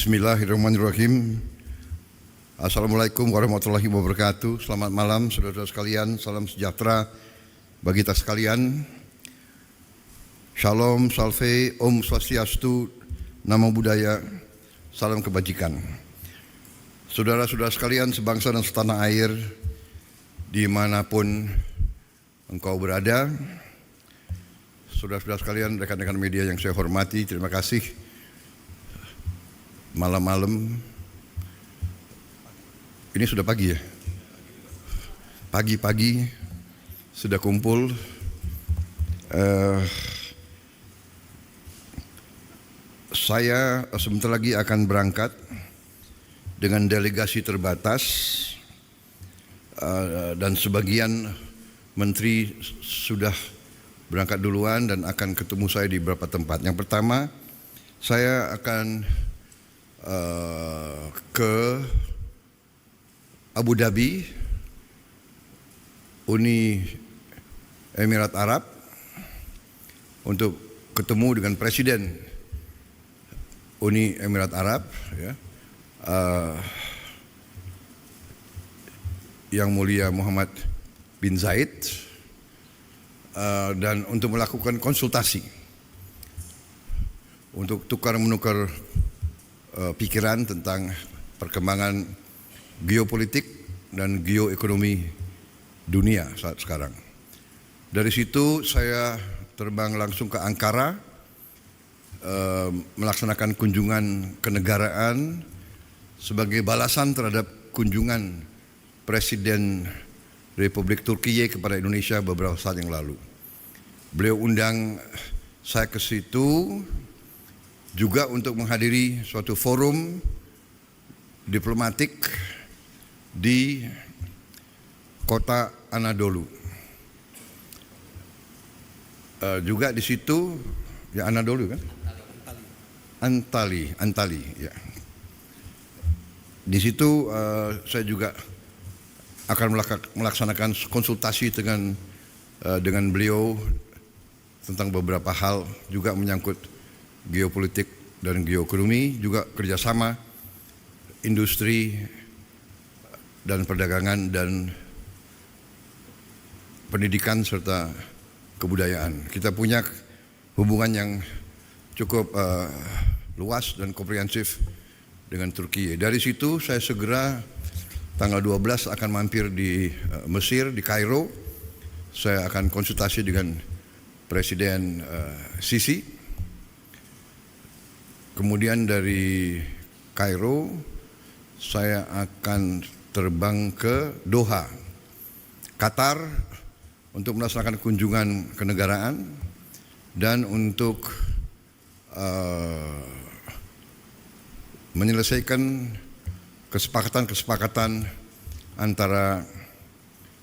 Bismillahirrahmanirrahim. Assalamualaikum warahmatullahi wabarakatuh. Selamat malam saudara-saudara sekalian. Salam sejahtera bagi kita sekalian. Shalom, salve, Om Swastiastu, Namo Buddhaya, salam kebajikan. Saudara-saudara sekalian sebangsa dan setanah air, dimanapun engkau berada, saudara-saudara sekalian, rekan-rekan media yang saya hormati, terima kasih. Malam-malam, ini sudah pagi ya? Pagi-pagi sudah kumpul. Saya sebentar lagi akan berangkat dengan delegasi terbatas dan sebagian menteri sudah berangkat duluan dan akan ketemu saya di beberapa tempat. Yang pertama, saya akan ke Abu Dhabi, Uni Emirat Arab, untuk ketemu dengan Presiden Uni Emirat Arab, ya, Yang Mulia Muhammad bin Zayed, dan untuk melakukan konsultasi, untuk tukar-menukar pikiran tentang perkembangan geopolitik dan geoekonomi dunia saat sekarang. Dari situ saya terbang langsung ke Ankara, melaksanakan kunjungan kenegaraan sebagai balasan terhadap kunjungan Presiden Republik Turkiye kepada Indonesia beberapa saat yang lalu. Beliau undang saya ke situ juga untuk menghadiri suatu forum diplomatik di kota Anadolu. Juga di situ, ya Anadolu kan? Antali, ya. Di situ saya juga akan melaksanakan konsultasi dengan beliau tentang beberapa hal juga menyangkut geopolitik dan geoekonomi, juga kerjasama industri dan perdagangan dan pendidikan serta kebudayaan. Kita punya hubungan yang cukup luas dan komprehensif dengan Turki. Dari situ saya segera tanggal 12 akan mampir di Mesir, di Kairo. Saya akan konsultasi dengan Presiden Sisi. Kemudian dari Kairo saya akan terbang ke Doha, Qatar, untuk melaksanakan kunjungan kenegaraan dan untuk menyelesaikan kesepakatan antara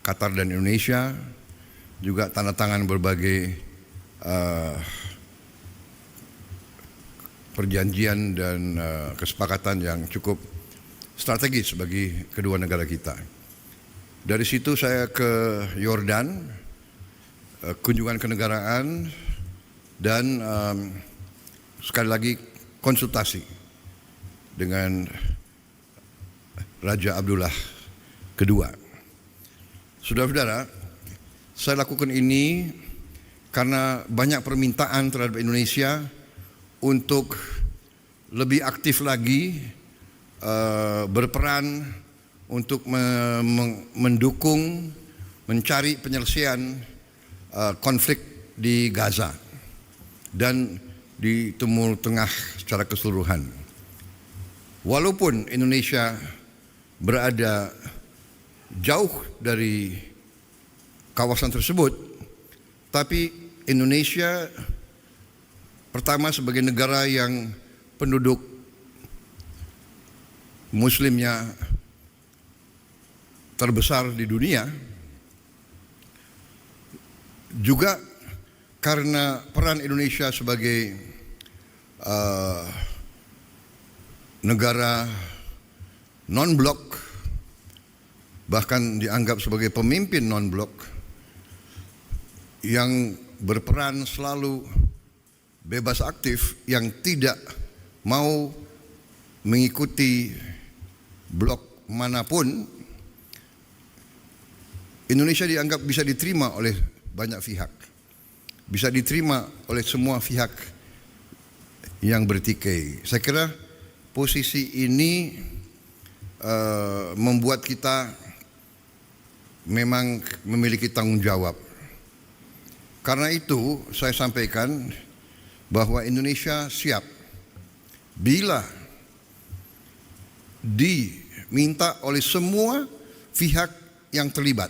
Qatar dan Indonesia, juga tanda tangan berbagai perjanjian dan kesepakatan yang cukup strategis bagi kedua negara kita. Dari situ saya ke Yordan, kunjungan kenegaraan dan sekali lagi konsultasi dengan Raja Abdullah II. Saudara-saudara, saya lakukan ini karena banyak permintaan terhadap Indonesia untuk lebih aktif lagi berperan untuk mendukung mencari penyelesaian konflik di Gaza dan di Timur Tengah secara keseluruhan. Walaupun Indonesia berada jauh dari kawasan tersebut, tapi Indonesia pertama sebagai negara yang penduduk muslimnya terbesar di dunia, juga karena peran Indonesia sebagai negara non-blok, bahkan dianggap sebagai pemimpin non-blok yang berperan selalu bebas aktif, yang tidak mau mengikuti blok manapun, Indonesia dianggap bisa diterima oleh banyak pihak, bisa diterima oleh semua pihak yang bertikai. Saya kira posisi ini membuat kita memang memiliki tanggung jawab. Karena itu saya sampaikan bahwa Indonesia siap bila diminta oleh semua pihak yang terlibat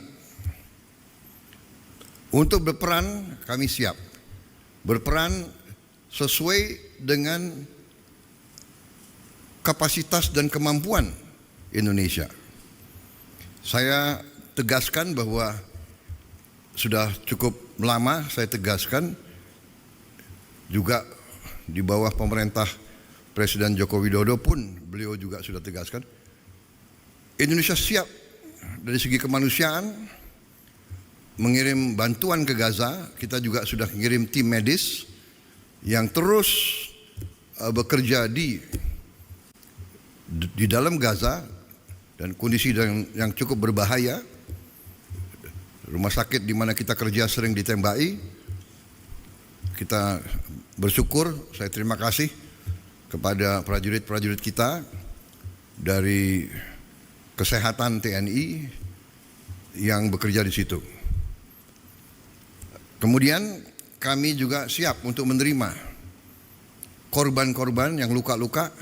untuk berperan. Kami siap berperan sesuai dengan kapasitas dan kemampuan Indonesia. Saya tegaskan bahwa sudah cukup lama saya tegaskan juga di bawah pemerintah Presiden Joko Widodo pun beliau juga sudah tegaskan Indonesia siap dari segi kemanusiaan mengirim bantuan ke Gaza. Kita juga sudah mengirim tim medis yang terus bekerja di dalam Gaza dan kondisi yang cukup berbahaya. Rumah sakit di mana kita kerja sering ditembaki. Kita bersyukur, saya terima kasih kepada prajurit-prajurit kita dari kesehatan TNI yang bekerja di situ. Kemudian kami juga siap untuk menerima korban-korban yang luka-luka.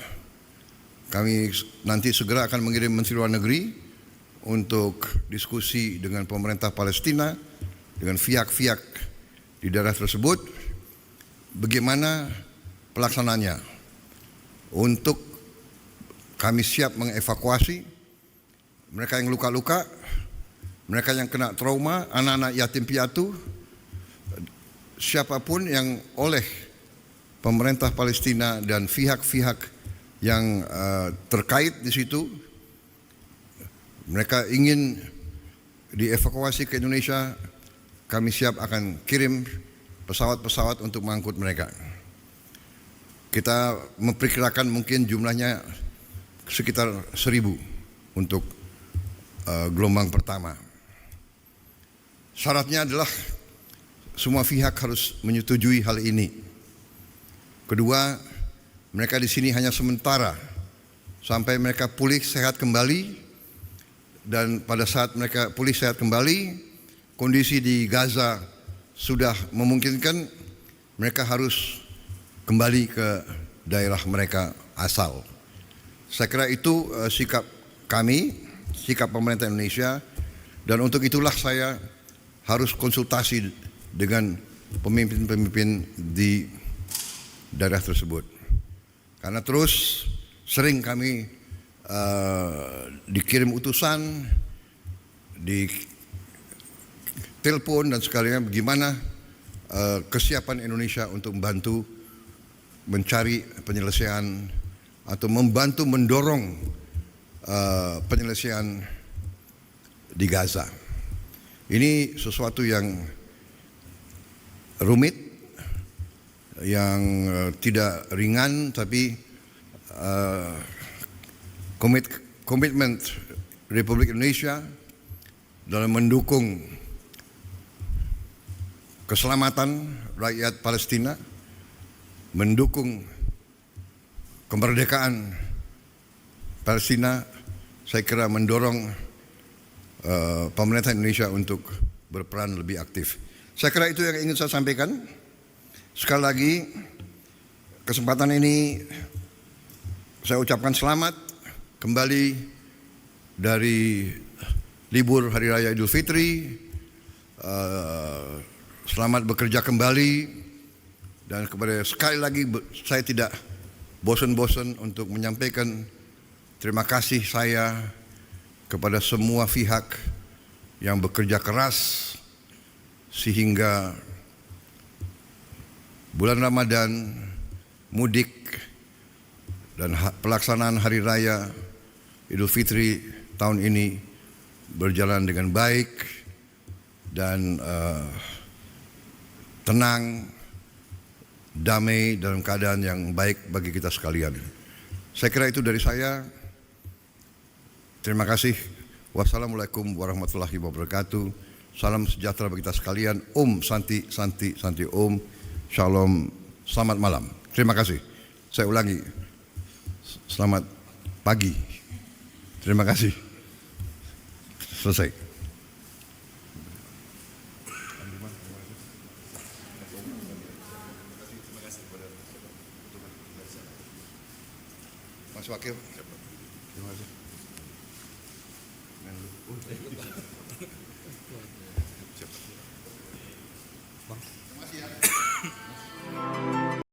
Kami nanti segera akan mengirim Menteri Luar Negeri untuk diskusi dengan pemerintah Palestina, dengan pihak-pihak di daerah tersebut, bagaimana pelaksananya. Untuk kami siap mengevakuasi mereka yang luka-luka, mereka yang kena trauma, anak-anak yatim piatu, siapapun yang oleh pemerintah Palestina dan pihak-pihak yang terkait di situ, mereka ingin dievakuasi ke Indonesia, kami siap akan kirim pesawat-pesawat untuk mengangkut mereka. Kita memperkirakan mungkin jumlahnya sekitar 1.000 untuk gelombang pertama. Syaratnya adalah semua pihak harus menyetujui hal ini. Kedua, mereka di sini hanya sementara sampai mereka pulih sehat kembali. Dan pada saat mereka pulih sehat kembali, kondisi di Gaza sudah memungkinkan, mereka harus kembali ke daerah mereka asal. Saya kira itu sikap kami, sikap pemerintah Indonesia, dan untuk itulah saya harus konsultasi dengan pemimpin-pemimpin di daerah tersebut. Karena terus sering kami dikirim utusan, di telepon dan sekalian bagaimana kesiapan Indonesia untuk membantu mencari penyelesaian atau membantu mendorong penyelesaian di Gaza. Ini sesuatu yang rumit, yang tidak ringan, tapi komitmen Republik Indonesia dalam mendukung keselamatan rakyat Palestina, mendukung kemerdekaan Palestina, saya kira mendorong pemerintah Indonesia untuk berperan lebih aktif. Saya kira itu yang ingin saya sampaikan. Sekali lagi, kesempatan ini saya ucapkan selamat kembali dari libur Hari Raya Idul Fitri. Selamat bekerja kembali, dan kepada sekali lagi saya tidak bosan-bosan untuk menyampaikan terima kasih saya kepada semua pihak yang bekerja keras sehingga bulan Ramadan, mudik, dan pelaksanaan Hari Raya Idul Fitri tahun ini berjalan dengan baik dan tenang, damai, dalam keadaan yang baik bagi kita sekalian. Saya kira itu dari saya. Terima kasih. Wassalamualaikum warahmatullahi wabarakatuh. Salam sejahtera bagi kita sekalian. Om Santi Santi Santi Om. Shalom. Selamat malam. Terima kasih. Saya ulangi. Selamat pagi. Terima kasih. Selesai. Mas Wakil. Terima kasih. Terima kasih ya.